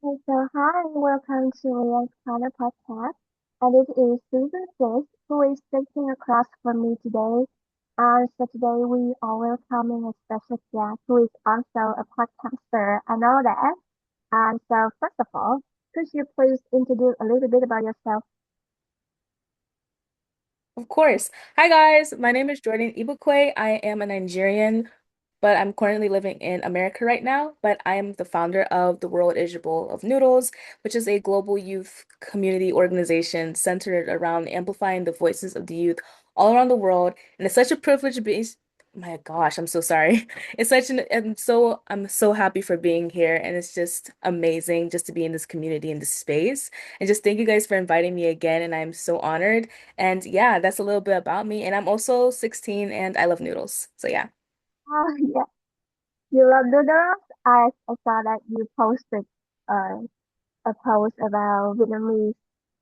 Hi, welcome to Leah's Corner Podcast. And it is Susan Fish who is sitting across from me today. And so today we are welcoming a special guest who is also a podcaster and all that. And so first of all, could you please introduce a little bit about yourself? Of course. Hi guys, my name is Jordan Ibekwe. I am a Nigerian, but I'm currently living in America right now. But I am the founder of the World is Your Bowl of Noodles, which is a global youth community organization centered around amplifying the voices of the youth all around the world. And it's such a privilege to be, my gosh, I'm so sorry. It's such an, I'm so happy for being here, and it's just amazing just to be in this community, in this space. And just thank you guys for inviting me again, and I'm so honored. And yeah, that's a little bit about me. And I'm also 16 and I love noodles. So yeah. Oh, yeah, you love noodles. I saw that you posted uh, a post about Vietnamese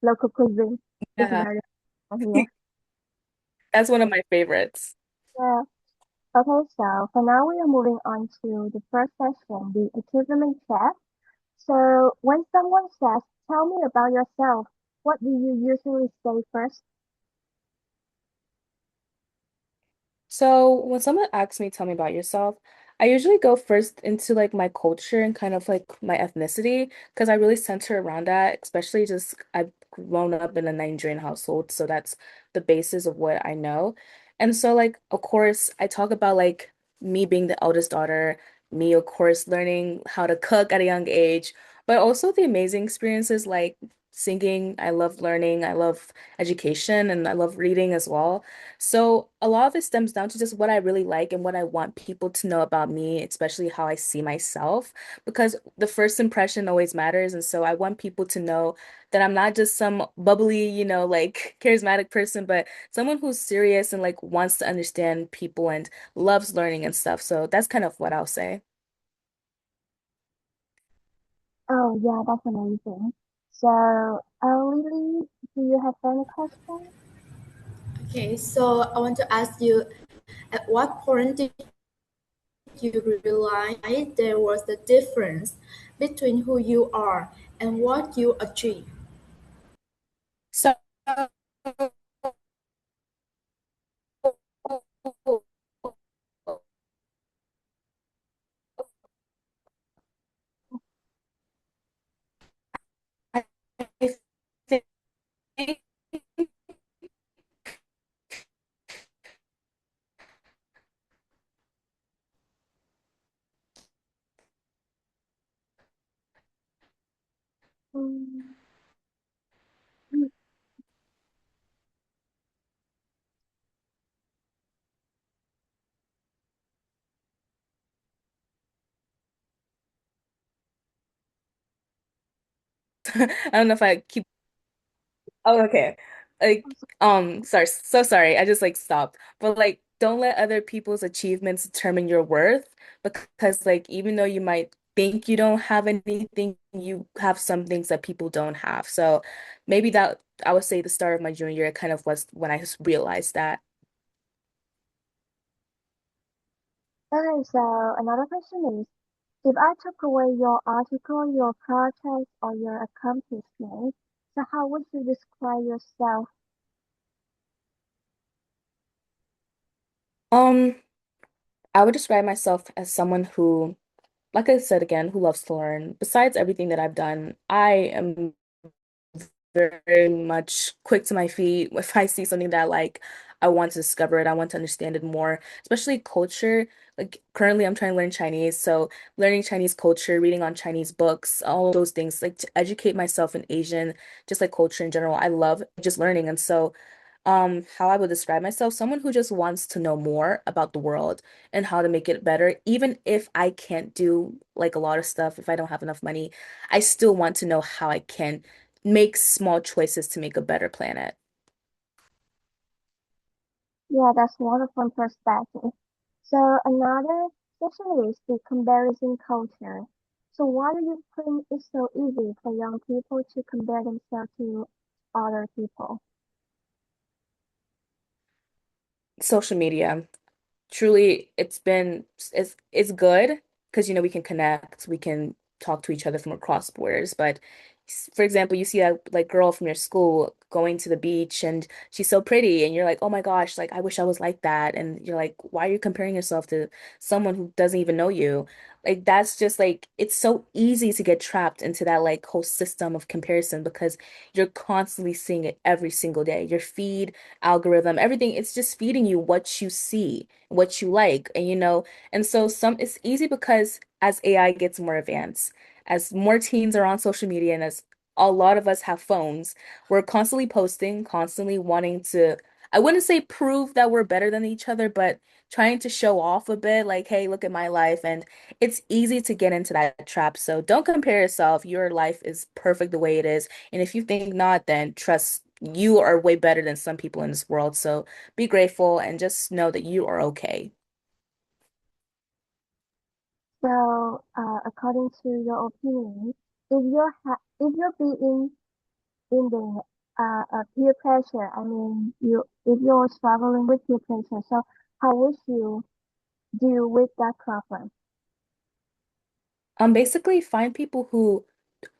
local cuisine. It's Yeah. very here. That's one of my favorites. Yeah. Okay, so for now we are moving on to the first session, the achievement check. So when someone says, "Tell me about yourself," what do you usually say first? So when someone asks me, tell me about yourself, I usually go first into like my culture and kind of like my ethnicity because I really center around that, especially just I've grown up in a Nigerian household, so that's the basis of what I know. And so like of course I talk about like me being the eldest daughter, me of course learning how to cook at a young age, but also the amazing experiences like singing. I love learning, I love education, and I love reading as well. So a lot of it stems down to just what I really like and what I want people to know about me, especially how I see myself, because the first impression always matters. And so I want people to know that I'm not just some bubbly, like charismatic person, but someone who's serious and like wants to understand people and loves learning and stuff. So that's kind of what I'll say. Oh, yeah, that's amazing. So, Lily, do you have any questions? Okay, so I want to ask you, at what point did you realize there was a difference between who you are and what you achieve? So I think Mm, I don't know if I keep. Oh, okay. Like, sorry, so sorry. I just like stopped. But like, don't let other people's achievements determine your worth because like even though you might think you don't have anything, you have some things that people don't have. So maybe that I would say the start of my junior year kind of was when I just realized that. Okay, so another question is, if I took away your article, your project, or your accomplishment, so how would you describe yourself? Um, I would describe myself as someone who, like I said again, who loves to learn. Besides everything that I've done, I am very much quick to my feet. If I see something that like I want to discover it, I want to understand it more, especially culture. Like currently I'm trying to learn Chinese, so learning Chinese culture, reading on Chinese books, all of those things, like to educate myself in Asian, just like culture in general. I love just learning. And so how I would describe myself, someone who just wants to know more about the world and how to make it better, even if I can't do like a lot of stuff, if I don't have enough money, I still want to know how I can make small choices to make a better planet. Yeah, that's wonderful perspective. So another section is the comparison culture. So why do you think it's so easy for young people to compare themselves to other people? Social media, truly, it's good because we can connect, we can talk to each other from across borders. But for example, you see a like girl from your school going to the beach and she's so pretty and you're like, "Oh my gosh, like I wish I was like that." And you're like, "Why are you comparing yourself to someone who doesn't even know you?" Like that's just like it's so easy to get trapped into that like whole system of comparison because you're constantly seeing it every single day. Your feed, algorithm, everything, it's just feeding you what you see, what you like. And and so it's easy because as AI gets more advanced, as more teens are on social media and as a lot of us have phones, we're constantly posting, constantly wanting to, I wouldn't say prove that we're better than each other, but trying to show off a bit, like, hey, look at my life. And it's easy to get into that trap. So don't compare yourself. Your life is perfect the way it is. And if you think not, then trust you are way better than some people in this world. So be grateful and just know that you are okay. So, according to your opinion, if you're being in the peer pressure, I mean, if you're struggling with peer pressure, so how would you deal with that problem? Basically find people who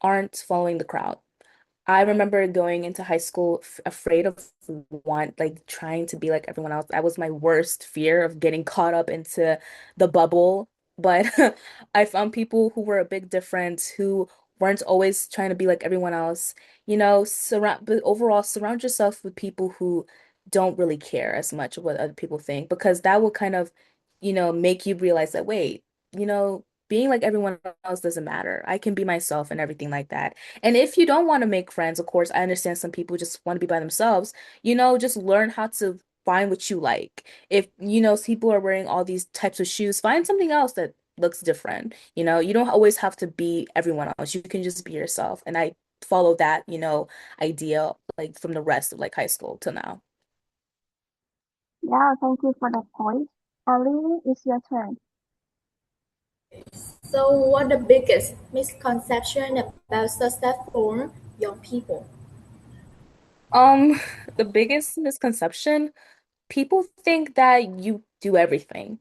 aren't following the crowd. I remember going into high school afraid of like trying to be like everyone else. That was my worst fear of getting caught up into the bubble. But I found people who were a big difference, who weren't always trying to be like everyone else. But overall, surround yourself with people who don't really care as much what other people think, because that will kind of, make you realize that, wait, being like everyone else doesn't matter. I can be myself and everything like that. And if you don't want to make friends, of course, I understand some people just want to be by themselves. Just learn how to find what you like. If, people are wearing all these types of shoes, find something else that looks different. You don't always have to be everyone else. You can just be yourself. And I follow that, idea like from the rest of like high school till now. Yeah, thank you for that point. Ali, it's your turn. So, what the biggest misconception about success for young people? Um, the biggest misconception, people think that you do everything.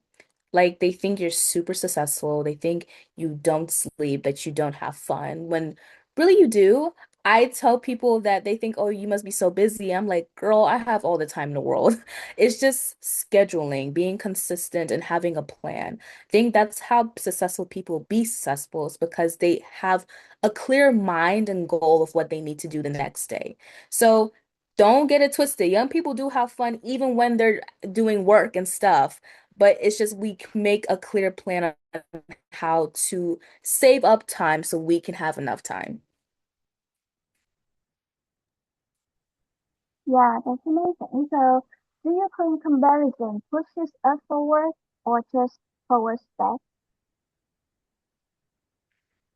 Like they think you're super successful. They think you don't sleep, that you don't have fun. When really you do. I tell people that they think, oh, you must be so busy. I'm like, girl, I have all the time in the world. It's just scheduling, being consistent, and having a plan. I think that's how successful people be successful, is because they have a clear mind and goal of what they need to do the next day. So don't get it twisted. Young people do have fun even when they're doing work and stuff, but it's just make a clear plan on how to save up time so we can have enough time. Yeah, that's amazing. So, do you think comparison pushes us forward or just forwards back?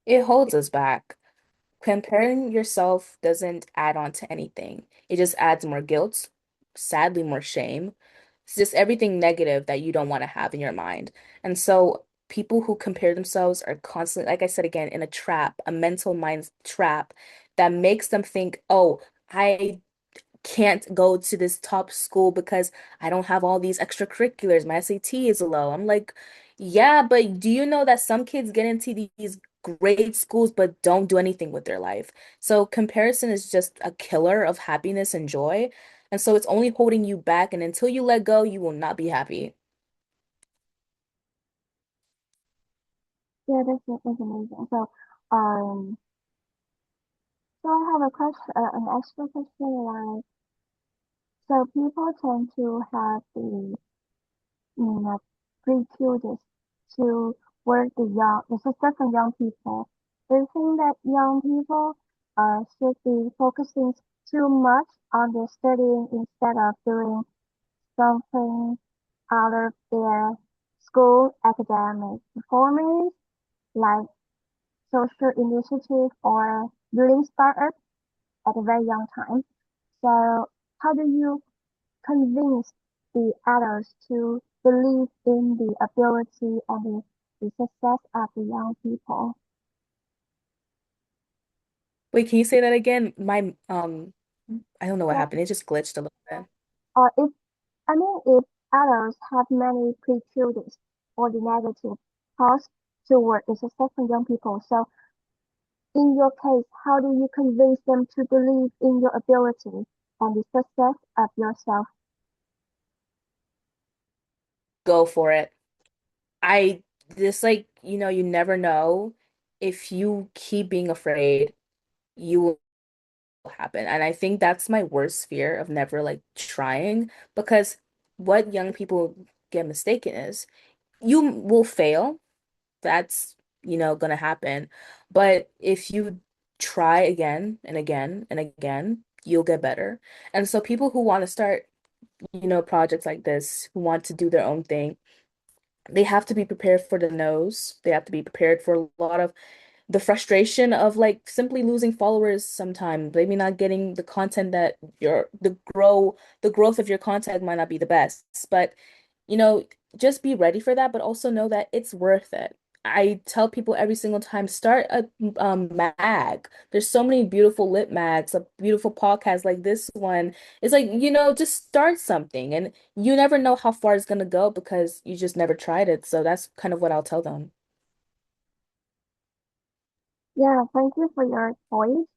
It holds us back. Comparing yourself doesn't add on to anything. It just adds more guilt, sadly, more shame. It's just everything negative that you don't want to have in your mind. And so people who compare themselves are constantly, like I said again, in a trap, a mental mind trap that makes them think, oh, I can't go to this top school because I don't have all these extracurriculars. My SAT is low. I'm like, yeah, but do you know that some kids get into these great schools but don't do anything with their life? So comparison is just a killer of happiness and joy. And so it's only holding you back. And until you let go, you will not be happy. Yeah, that's amazing. Um, so I have a question, an extra question. Like, so people tend to have the prejudice to work the successful young people. Do you think that young people should be focusing too much on their studying instead of doing something out of their school academic performance, like social initiative or building startup at a very young time? So how do you convince the adults to believe in the ability and the success of the young people? Wait, can you say that again? I don't know what Yeah, happened. It just glitched a little bit. if I mean, if adults have many prejudices or the negative thoughts toward the successful young people, so In your case, how do you convince them to believe in your ability and the success of yourself? Go for it. I just like, you never know if you keep being afraid, you will happen. And I think that's my worst fear of never like trying because what young people get mistaken is you will fail. That's, gonna happen. But if you try again and again and again, you'll get better. And so people who want to start, projects like this, who want to do their own thing, they have to be prepared for the no's. They have to be prepared for a lot of the frustration of like simply losing followers sometimes, maybe not getting the content that the growth of your content might not be the best. But you know, just be ready for that, but also know that it's worth it. I tell people every single time, start a mag. There's so many beautiful lit mags, a beautiful podcast like this one. It's like, just start something and you never know how far it's gonna go because you just never tried it. So that's kind of what I'll tell them. Yeah, thank you for your points.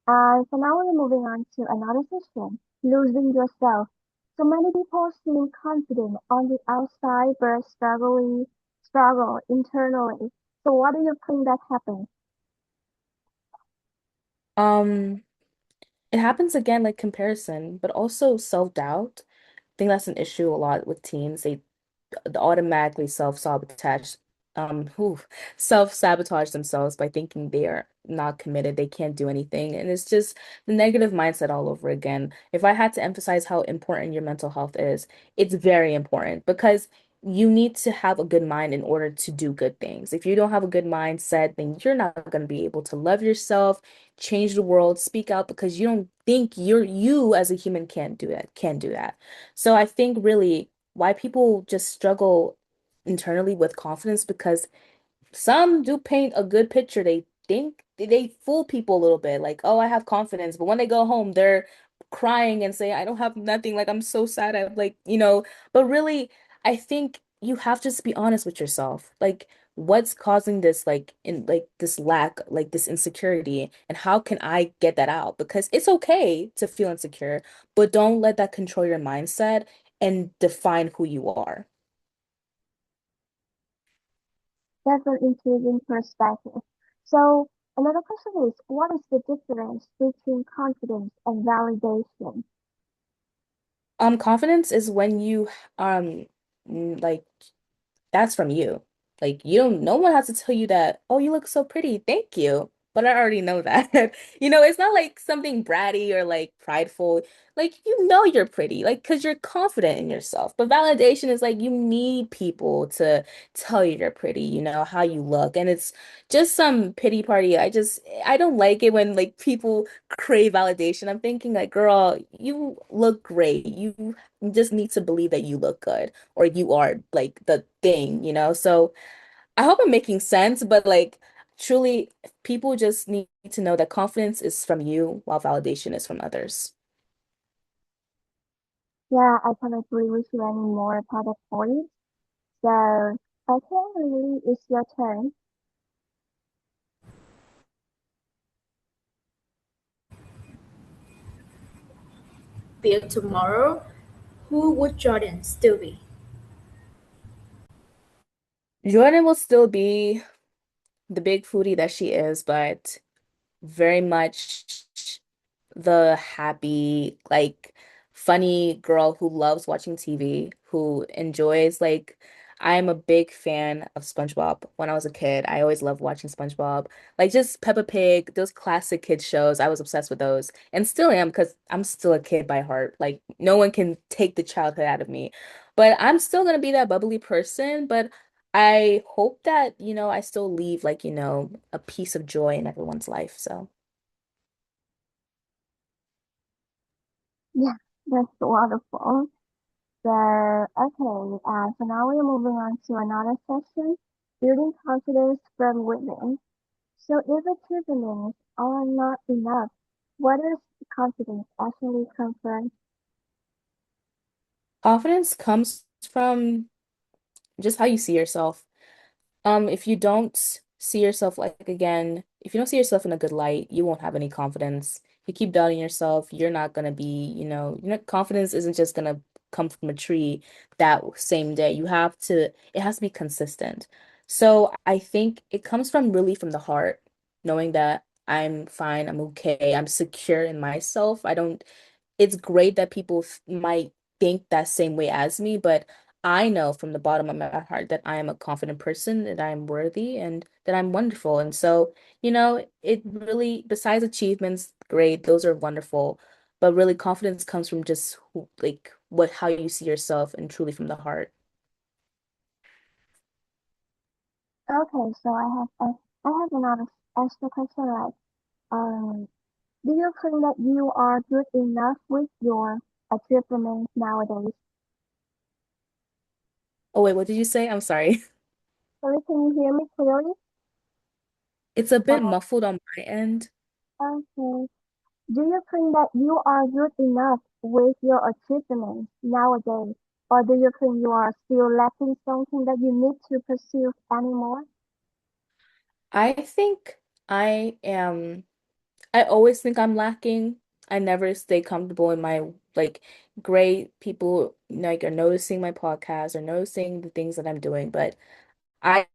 So now we're moving on to another session, losing yourself. So many people seem confident on the outside but struggle internally. So what do you think that happens? Um, it happens again like comparison, but also self-doubt. I think that's an issue a lot with teens. They automatically whew, self-sabotage themselves by thinking they are not committed, they can't do anything. And it's just the negative mindset all over again. If I had to emphasize how important your mental health is, it's very important because you need to have a good mind in order to do good things. If you don't have a good mindset, then you're not going to be able to love yourself, change the world, speak out because you don't think you as a human can do that. So I think really why people just struggle internally with confidence because some do paint a good picture. They think they fool people a little bit, like, oh, I have confidence. But when they go home, they're crying and say, I don't have nothing. Like, I'm so sad. I'm like, but really, I think you have to just be honest with yourself. Like, what's causing this, like, in like this lack, like this insecurity, and how can I get that out? Because it's okay to feel insecure, but don't let that control your mindset and define who you are. That's an intriguing perspective. So another question is, what is the difference between confidence and validation? Confidence is when you like that's from you. Like you don't no one has to tell you that, oh, you look so pretty. Thank you. But I already know that. It's not like something bratty or like prideful. Like you're pretty, like because you're confident in yourself. But validation is like you need people to tell you you're pretty, how you look. And it's just some pity party. I don't like it when like people crave validation. I'm thinking like, girl, you look great. You just need to believe that you look good or you are like the thing, So I hope I'm making sense, but like truly, people just need to know that confidence is from you while validation is from others. Yeah, I can agree with you any more about the point. So, okay, Lily, it's your turn. Build tomorrow, who would Jordan still be? Jordan will still be the big foodie that she is, but very much the happy, like funny girl who loves watching TV, who enjoys like I'm a big fan of SpongeBob. When I was a kid, I always loved watching SpongeBob. Like just Peppa Pig, those classic kid shows. I was obsessed with those and still am because I'm still a kid by heart. Like no one can take the childhood out of me. But I'm still gonna be that bubbly person, but I hope that, I still leave like, a piece of joy in everyone's life. So Yeah, that's wonderful. So, okay, so now we're moving on to another session, building confidence from within. So, if achievements are not enough, what does confidence actually come from? confidence comes from just how you see yourself. If you don't see yourself like again, if you don't see yourself in a good light, you won't have any confidence. If you keep doubting yourself, you're not gonna be, confidence isn't just gonna come from a tree that same day. It has to be consistent. So I think it comes from really from the heart, knowing that I'm fine, I'm okay, I'm secure in myself. I don't It's great that people might think that same way as me, but I know from the bottom of my heart that I am a confident person, that I'm worthy, and that I'm wonderful. And so, it really, besides achievements, great, those are wonderful, but really confidence comes from just how you see yourself and truly from the heart. Okay, so I have another extra question like, um, do you think that you are good enough with your achievements nowadays? Oh, wait, what did you say? I'm sorry. Sorry, can you hear me clearly? It's a bit Uh, muffled on my end. okay. Do you think that you are good enough with your achievements nowadays? Or do you think you are still lacking something that you need to pursue anymore? I think I am. I always think I'm lacking. I never stay comfortable in my great people like are noticing my podcast or noticing the things that I'm doing, but I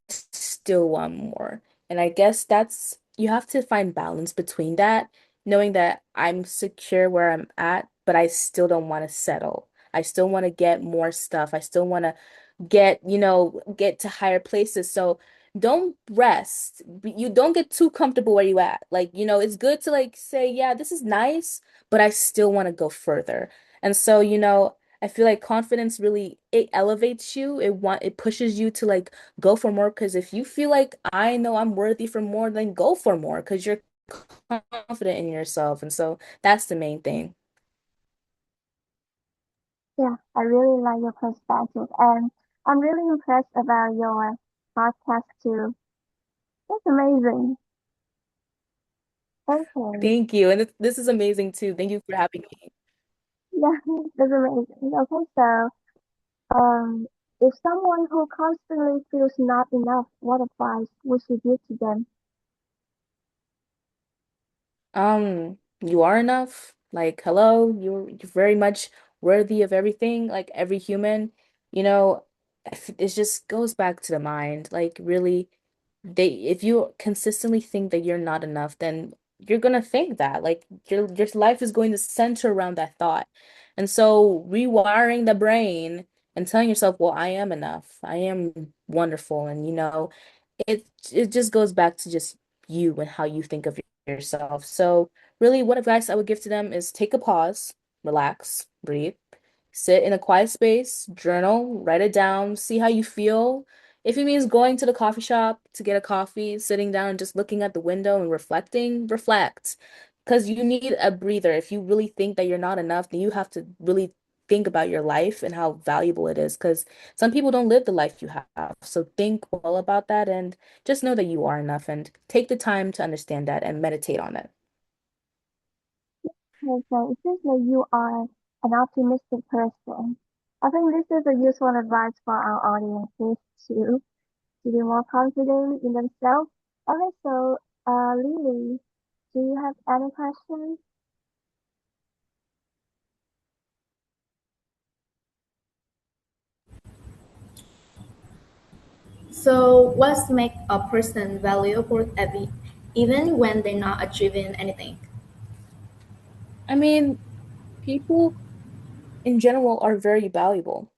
still want more. And I guess that's you have to find balance between that, knowing that I'm secure where I'm at, but I still don't want to settle. I still want to get more stuff. I still want to get to higher places. So don't rest. You don't get too comfortable where you at. It's good to say, yeah, this is nice, but I still want to go further. And so, I feel like confidence really it elevates you. It pushes you to go for more because if you feel like I know I'm worthy for more, then go for more because you're confident in yourself. And so that's the main thing. Yeah, I really like your perspective and I'm really impressed about your podcast too. It's amazing. Okay. Thank you. And this is amazing too. Thank you for having me. Yeah, it's amazing. Okay, so um if someone who constantly feels not enough, what advice would you give to them? You are enough. Hello, you're very much worthy of everything, like every human. You know, it just goes back to the mind. Really, if you consistently think that you're not enough, then you're gonna think that. Your life is going to center around that thought. And so rewiring the brain and telling yourself, well, I am enough. I am wonderful. And it just goes back to just you and how you think of yourself. So really what advice I would give to them is take a pause, relax, breathe, sit in a quiet space, journal, write it down, see how you feel. If it means going to the coffee shop to get a coffee, sitting down and just looking at the window and reflecting, reflect. Because you need a breather. If you really think that you're not enough, then you have to really think about your life and how valuable it is. Because some people don't live the life you have. So think well about that and just know that you are enough and take the time to understand that and meditate on it. Okay, so it seems like you are an optimistic person. I think this is a useful advice for our audiences to be more confident in themselves. Okay, so Lily, do you have any questions? So, what's make a person valuable even when they're not achieving anything? I mean, people in general are very valuable.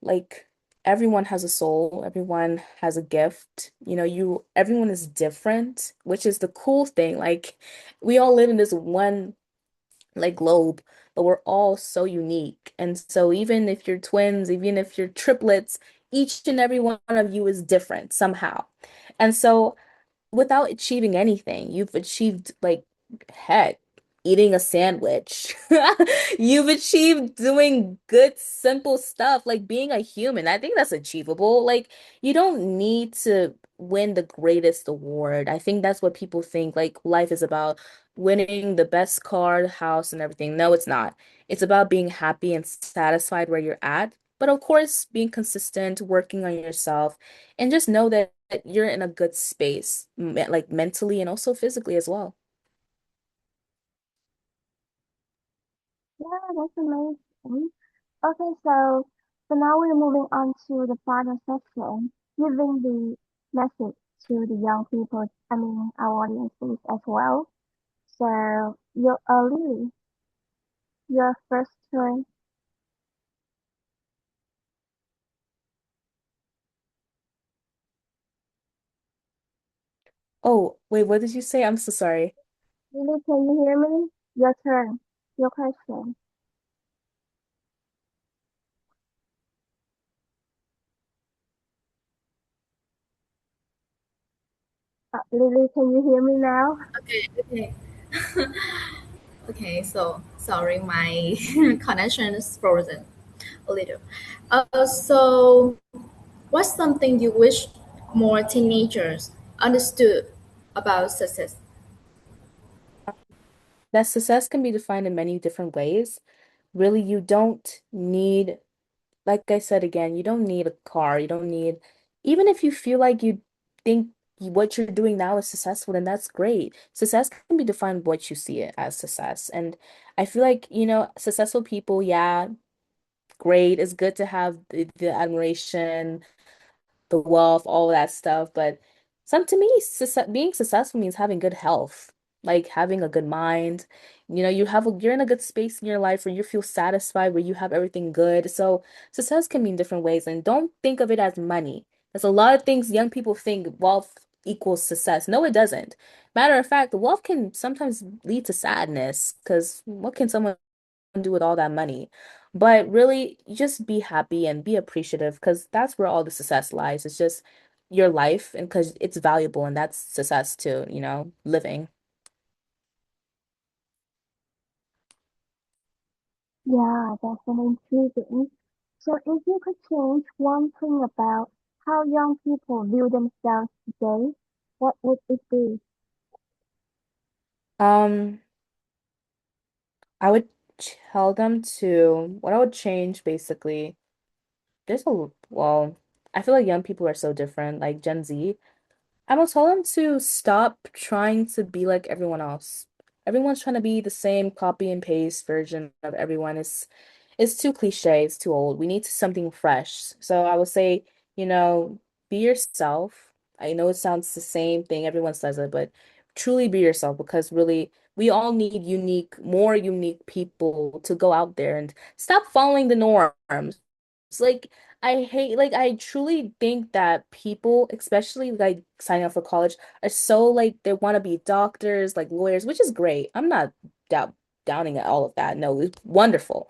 Everyone has a soul, everyone has a gift. Everyone is different, which is the cool thing. We all live in this one globe, but we're all so unique. And so even if you're twins, even if you're triplets, each and every one of you is different somehow. And so without achieving anything. You've achieved heck, eating a sandwich. You've achieved doing good, simple stuff like being a human. I think that's achievable. You don't need to win the greatest award. I think that's what people think life is about winning the best car, house, and everything. No, it's not. It's about being happy and satisfied where you're at. But of course, being consistent, working on yourself, and just know that you're in a good space, like mentally and also physically as well. Yeah, that's amazing. Okay, so now we're moving on to the final section, giving the message to the young people, I mean our audiences as well. So Lily, your first turn. Oh, wait, what did you say? I'm so sorry. Lily, can you hear me? Your turn. Your question. Lily, can you hear me now? Okay, okay. Okay, so sorry, my connection is frozen a little. So what's something you wish more teenagers understood about success? That success can be defined in many different ways. Really, you don't need, like I said again, you don't need a car. You don't need, even if you feel like you think what you're doing now is successful, then that's great. Success can be defined what you see it as success. And I feel like, successful people, yeah, great. It's good to have the admiration, the wealth, all that stuff. But to me, being successful means having good health, like having a good mind. You're in a good space in your life where you feel satisfied, where you have everything good. So success can mean different ways, and don't think of it as money. There's a lot of things young people think wealth equals success. No, it doesn't. Matter of fact, wealth can sometimes lead to sadness because what can someone do with all that money? But really, just be happy and be appreciative because that's where all the success lies. It's just your life and because it's valuable and that's success too, living. Yeah, that's an intriguing. So if you could change one thing about how young people view themselves today, what would it be? Um, I would tell them to, what I would change basically, well, I feel like young people are so different, like Gen Z. I will tell them to stop trying to be like everyone else. Everyone's trying to be the same copy and paste version of everyone. It's too cliche, it's too old. We need something fresh. So I would say, you know, be yourself. I know it sounds the same thing, everyone says it, but truly be yourself because really we all need more unique people to go out there and stop following the norms. It's like I truly think that people, especially like signing up for college, are so like they want to be doctors, like lawyers, which is great. I'm not downing at all of that. No, it's wonderful.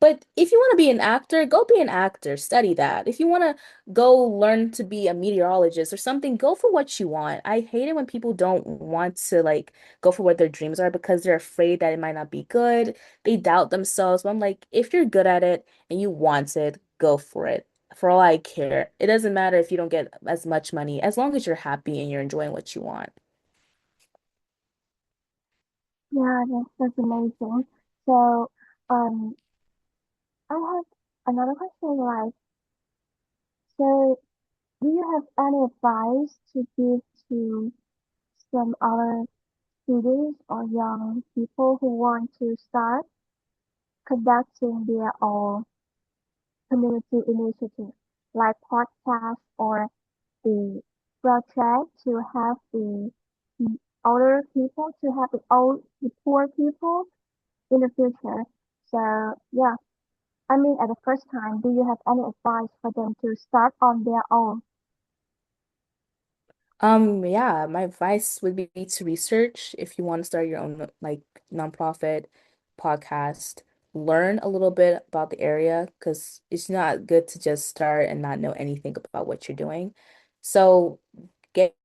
But if you want to be an actor, go be an actor, study that. If you want to go learn to be a meteorologist or something, go for what you want. I hate it when people don't want to like go for what their dreams are because they're afraid that it might not be good. They doubt themselves. But I'm like, if you're good at it and you want it, go for it. For all I care. It doesn't matter if you don't get as much money, as long as you're happy and you're enjoying what you want. Yeah, that's amazing. So, um, I have another question like, so do you have any advice to give to some other students or young people who want to start conducting their own community initiative, like podcasts or the project to have the older people, to have the poor people in the future? So yeah, I mean, at the first time, do you have any advice for them to start on their own? Yeah, my advice would be to research if you want to start your own like nonprofit podcast. Learn a little bit about the area because it's not good to just start and not know anything about what you're doing. So get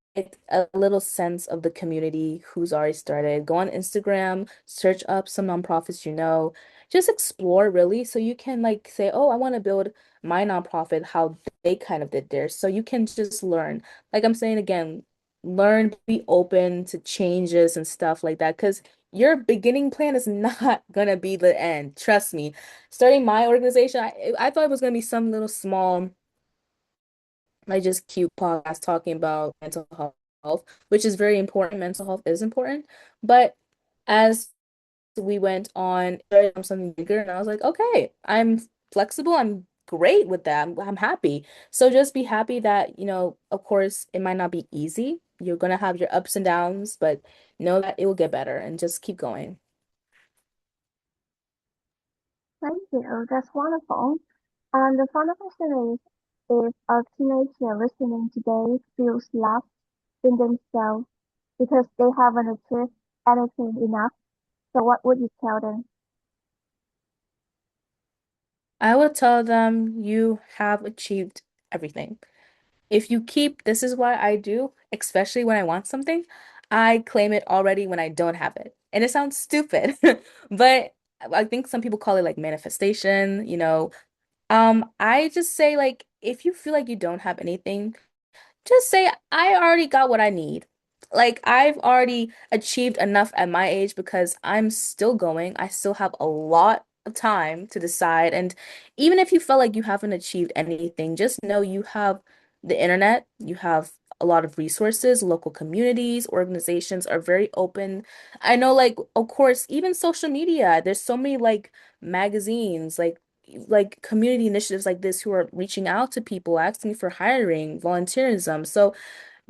a little sense of the community who's already started. Go on Instagram, search up some nonprofits you know. Just explore really so you can like say, oh, I want to build my nonprofit, how they kind of did theirs. So you can just learn like I'm saying again, learn, be open to changes and stuff like that. Because your beginning plan is not gonna be the end. Trust me. Starting my organization, I thought it was gonna be some little small like just cute podcasts talking about mental health, which is very important. Mental health is important. But as we went on, something bigger, and I was like, okay, I'm flexible. I'm great with that. I'm happy. So just be happy that, of course, it might not be easy. You're gonna have your ups and downs, but know that it will get better and just keep going. Thank you. That's wonderful. And the final question is, if a teenager listening today feels lost in themselves because they haven't achieved anything enough, so what would you tell them? I will tell them you have achieved everything. If you keep, this is what I do, especially when I want something, I claim it already when I don't have it. And it sounds stupid, but I think some people call it like manifestation. I just say like if you feel like you don't have anything, just say I already got what I need. Like I've already achieved enough at my age because I'm still going. I still have a lot of time to decide. And even if you felt like you haven't achieved anything, just know you have the internet, you have a lot of resources, local communities, organizations are very open. I know like of course, even social media, there's so many like magazines, like community initiatives like this who are reaching out to people, asking for hiring, volunteerism. So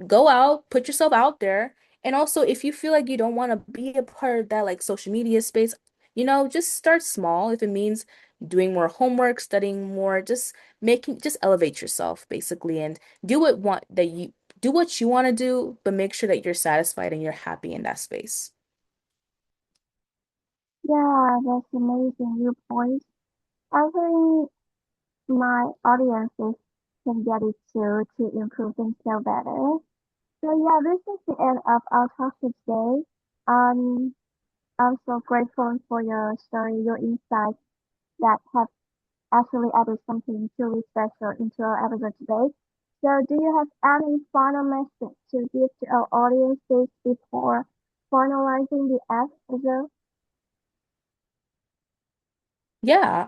go out, put yourself out there. And also, if you feel like you don't want to be a part of that like social media space, just start small. If it means doing more homework, studying more, just elevate yourself basically and do what you want to do, but make sure that you're satisfied and you're happy in that space. Yeah, that's amazing viewpoint. I think my audiences can get it too to improve themselves better. So yeah, this is the end of our talk today. Um, I'm so grateful for your story, your insights that have actually added something truly special into our episode today. So do you have any final message to give to our audiences before finalizing the episode? Yeah.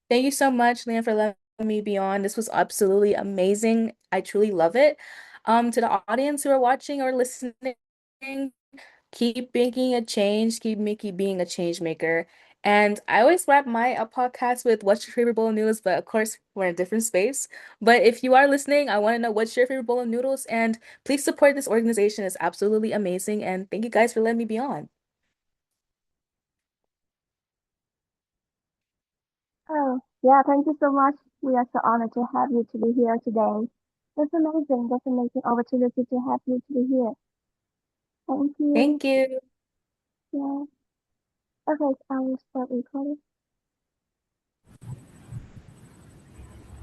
Thank you so much, Liam, for letting me be on. This was absolutely amazing. I truly love it. To the audience who are watching or listening, keep making a change, keep making being a change maker. And I always wrap my podcast with what's your favorite bowl of noodles, but of course we're in a different space. But if you are listening, I want to know what's your favorite bowl of noodles, and please support this organization. It's absolutely amazing. And thank you guys for letting me be on. Oh, yeah, thank you so much. We are so honored to have you to be here today. That's amazing. That's amazing opportunity to have you to be here. Thank you. Thank you. Yeah. Okay, I will start recording.